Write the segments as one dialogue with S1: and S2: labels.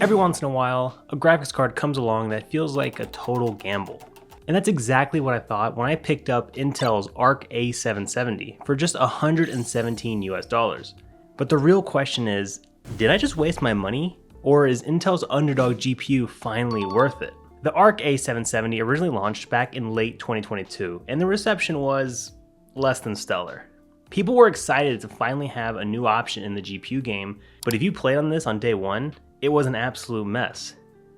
S1: Every once in a while, a graphics card comes along that feels like a total gamble. And that's exactly what I thought when I picked up Intel's Arc A770 for just $117 US. But the real question is, did I just waste my money? Or is Intel's underdog GPU finally worth it? The Arc A770 originally launched back in late 2022, and the reception was less than stellar. People were excited to finally have a new option in the GPU game, but if you played on this on day one, it was an absolute mess.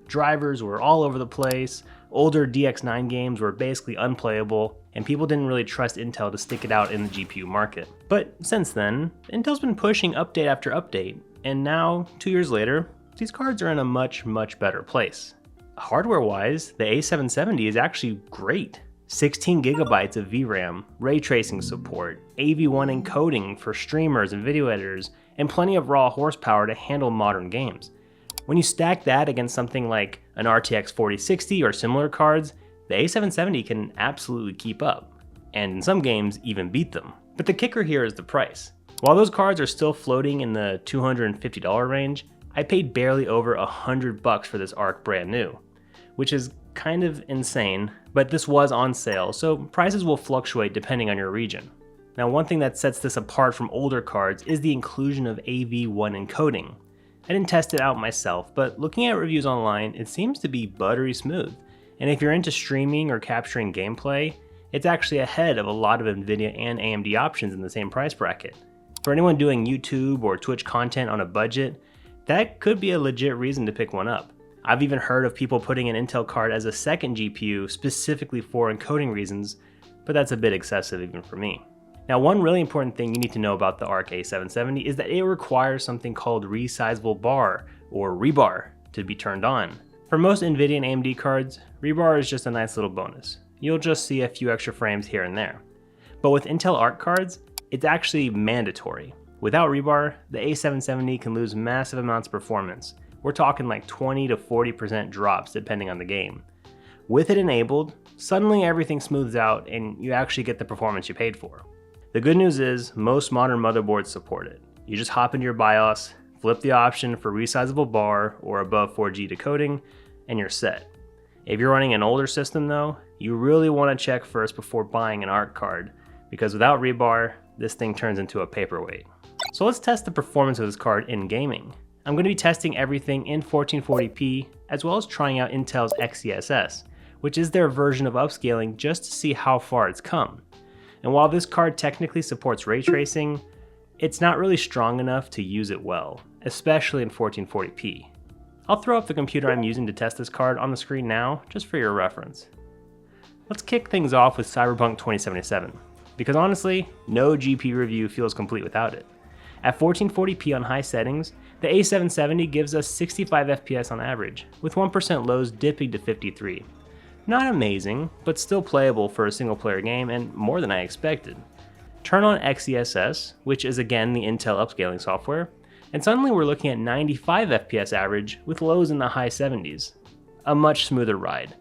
S1: Drivers were all over the place, older DX9 games were basically unplayable, and people didn't really trust Intel to stick it out in the GPU market. But since then, Intel's been pushing update after update, and now, 2 years later, these cards are in a much better place. Hardware-wise, the A770 is actually great. 16 gigabytes of VRAM, ray tracing support, AV1 encoding for streamers and video editors, and plenty of raw horsepower to handle modern games. When you stack that against something like an RTX 4060 or similar cards, the A770 can absolutely keep up, and in some games even beat them. But the kicker here is the price. While those cards are still floating in the $250 range, I paid barely over $100 for this Arc brand new, which is kind of insane, but this was on sale, so prices will fluctuate depending on your region. Now, one thing that sets this apart from older cards is the inclusion of AV1 encoding. I didn't test it out myself, but looking at reviews online, it seems to be buttery smooth. And if you're into streaming or capturing gameplay, it's actually ahead of a lot of Nvidia and AMD options in the same price bracket. For anyone doing YouTube or Twitch content on a budget, that could be a legit reason to pick one up. I've even heard of people putting an Intel card as a second GPU specifically for encoding reasons, but that's a bit excessive even for me. Now, one really important thing you need to know about the Arc A770 is that it requires something called resizable bar, or rebar, to be turned on. For most Nvidia and AMD cards, rebar is just a nice little bonus. You'll just see a few extra frames here and there. But with Intel Arc cards, it's actually mandatory. Without rebar, the A770 can lose massive amounts of performance. We're talking like 20 to 40% drops depending on the game. With it enabled, suddenly everything smooths out and you actually get the performance you paid for. The good news is most modern motherboards support it. You just hop into your BIOS, flip the option for resizable bar or above 4G decoding, and you're set. If you're running an older system though, you really want to check first before buying an Arc card, because without rebar, this thing turns into a paperweight. So let's test the performance of this card in gaming. I'm going to be testing everything in 1440p, as well as trying out Intel's XeSS, which is their version of upscaling just to see how far it's come. And while this card technically supports ray tracing, it's not really strong enough to use it well, especially in 1440p. I'll throw up the computer I'm using to test this card on the screen now, just for your reference. Let's kick things off with Cyberpunk 2077, because honestly, no GPU review feels complete without it. At 1440p on high settings, the A770 gives us 65 FPS on average, with 1% lows dipping to 53. Not amazing, but still playable for a single player game and more than I expected. Turn on XeSS, which is again the Intel upscaling software, and suddenly we're looking at 95 FPS average with lows in the high 70s. A much smoother ride.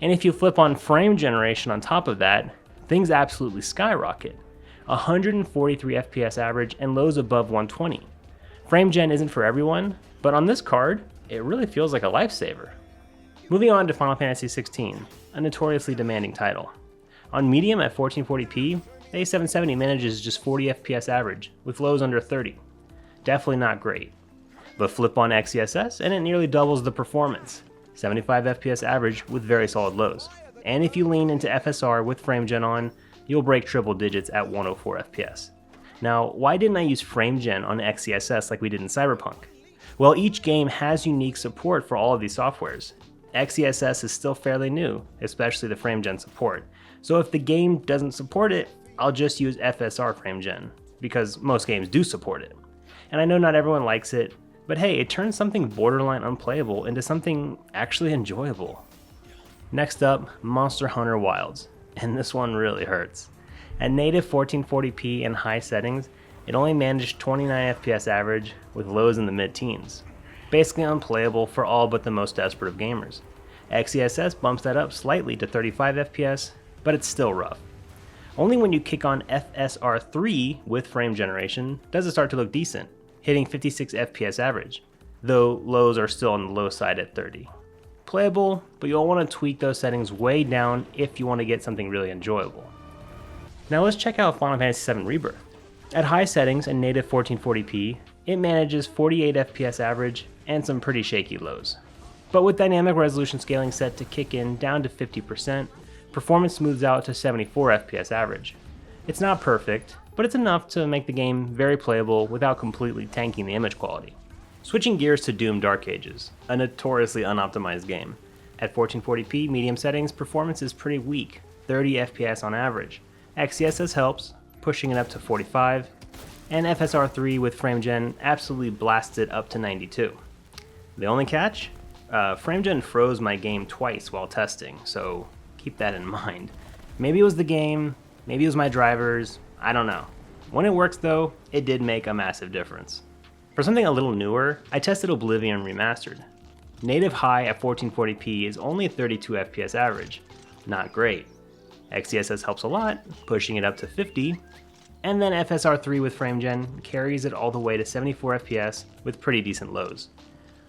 S1: And if you flip on frame generation on top of that, things absolutely skyrocket. 143 FPS average and lows above 120. Frame gen isn't for everyone, but on this card, it really feels like a lifesaver. Moving on to Final Fantasy XVI, a notoriously demanding title. On medium at 1440p, the A770 manages just 40 FPS average, with lows under 30. Definitely not great. But flip on XeSS and it nearly doubles the performance. 75 FPS average with very solid lows. And if you lean into FSR with frame gen on, you'll break triple digits at 104 FPS. Now, why didn't I use frame gen on XeSS like we did in Cyberpunk? Well, each game has unique support for all of these softwares. XeSS is still fairly new, especially the frame gen support. So if the game doesn't support it, I'll just use FSR frame gen, because most games do support it. And I know not everyone likes it, but hey, it turns something borderline unplayable into something actually enjoyable. Next up, Monster Hunter Wilds, and this one really hurts. At native 1440p and high settings, it only managed 29 FPS average with lows in the mid-teens. Basically unplayable for all but the most desperate of gamers. XeSS bumps that up slightly to 35 FPS, but it's still rough. Only when you kick on FSR3 with frame generation does it start to look decent, hitting 56 FPS average. though lows are still on the low side at 30. Playable, but you'll want to tweak those settings way down if you want to get something really enjoyable. Now let's check out Final Fantasy VII Rebirth. At high settings and native 1440p, it manages 48 FPS average and some pretty shaky lows. But with dynamic resolution scaling set to kick in down to 50%, performance smooths out to 74 FPS average. It's not perfect, but it's enough to make the game very playable without completely tanking the image quality. Switching gears to Doom Dark Ages, a notoriously unoptimized game. At 1440p medium settings, performance is pretty weak, 30 FPS on average. XeSS helps, pushing it up to 45, and FSR3 with FrameGen absolutely blasts it up to 92. The only catch? FrameGen froze my game twice while testing, so keep that in mind. Maybe it was the game, maybe it was my drivers, I don't know. When it works though, it did make a massive difference. For something a little newer, I tested Oblivion Remastered. Native high at 1440p is only 32 FPS average. Not great. XeSS helps a lot, pushing it up to 50, and then FSR3 with FrameGen carries it all the way to 74 FPS with pretty decent lows.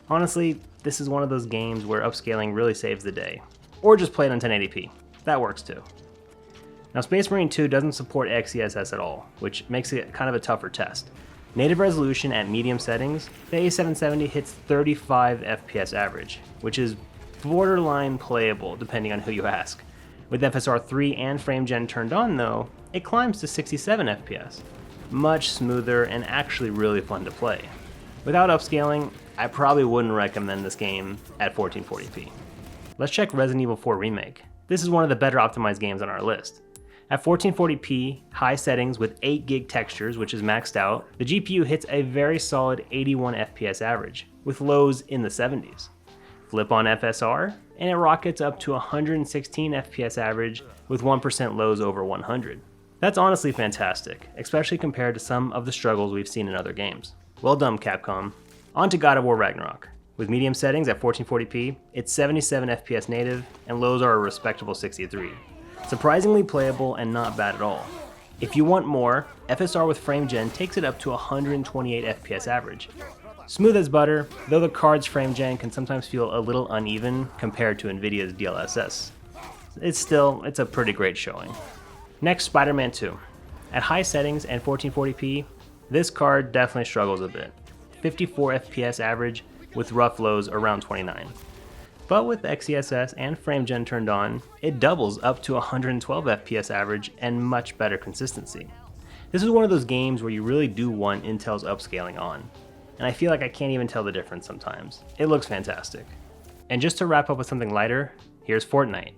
S1: Honestly, this is one of those games where upscaling really saves the day. Or just play it on 1080p. That works too. Now Space Marine 2 doesn't support XeSS at all, which makes it kind of a tougher test. Native resolution at medium settings, the A770 hits 35 FPS average, which is borderline playable depending on who you ask. With FSR3 and FrameGen turned on though, it climbs to 67 FPS. Much smoother and actually really fun to play. Without upscaling, I probably wouldn't recommend this game at 1440p. Let's check Resident Evil 4 Remake. This is one of the better optimized games on our list. At 1440p, high settings with 8GB textures, which is maxed out, the GPU hits a very solid 81 FPS average, with lows in the 70s. Flip on FSR, and it rockets up to 116 FPS average with 1% lows over 100. That's honestly fantastic, especially compared to some of the struggles we've seen in other games. Well done, Capcom. On to God of War Ragnarok. With medium settings at 1440p, it's 77 FPS native, and lows are a respectable 63. Surprisingly playable and not bad at all. If you want more, FSR with FrameGen takes it up to 128 FPS average. Smooth as butter, though the card's FrameGen can sometimes feel a little uneven compared to Nvidia's DLSS. It's a pretty great showing. Next, Spider-Man 2. At high settings and 1440p, this card definitely struggles a bit. 54 FPS average with rough lows around 29. But with XeSS and FrameGen turned on, it doubles up to 112 FPS average and much better consistency. This is one of those games where you really do want Intel's upscaling on, and I feel like I can't even tell the difference sometimes. It looks fantastic. And just to wrap up with something lighter, here's Fortnite.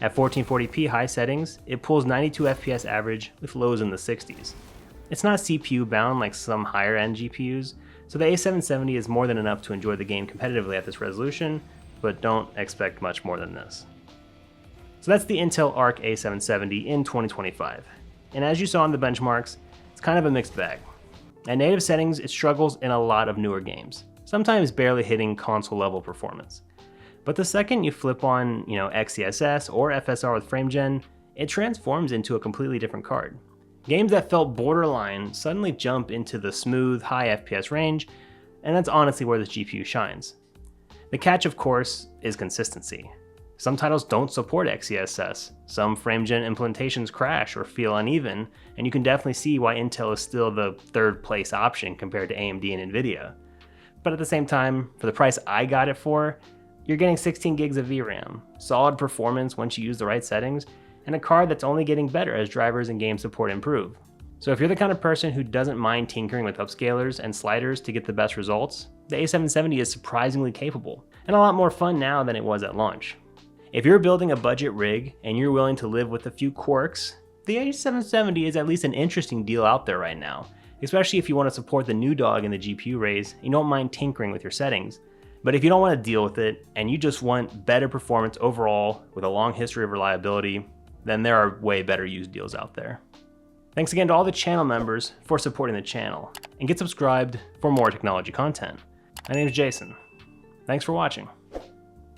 S1: At 1440p high settings, it pulls 92 FPS average with lows in the 60s. It's not CPU bound like some higher end GPUs, so the A770 is more than enough to enjoy the game competitively at this resolution, but don't expect much more than this. So that's the Intel Arc A770 in 2025. And as you saw in the benchmarks, it's kind of a mixed bag. At native settings, it struggles in a lot of newer games, sometimes barely hitting console level performance. But the second you flip on, XeSS or FSR with FrameGen, it transforms into a completely different card. Games that felt borderline suddenly jump into the smooth, high FPS range, and that's honestly where this GPU shines. The catch, of course, is consistency. Some titles don't support XeSS, some FrameGen implementations crash or feel uneven, and you can definitely see why Intel is still the third place option compared to AMD and Nvidia. But at the same time, for the price I got it for, you're getting 16 gigs of VRAM, solid performance once you use the right settings, and a card that's only getting better as drivers and game support improve. So if you're the kind of person who doesn't mind tinkering with upscalers and sliders to get the best results, the A770 is surprisingly capable, and a lot more fun now than it was at launch. If you're building a budget rig and you're willing to live with a few quirks, the A770 is at least an interesting deal out there right now, especially if you want to support the new dog in the GPU race and you don't mind tinkering with your settings. But if you don't want to deal with it and you just want better performance overall with a long history of reliability, then there are way better used deals out there. Thanks again to all the channel members for supporting the channel, and get subscribed for more technology content. My name is Jason. Thanks for watching.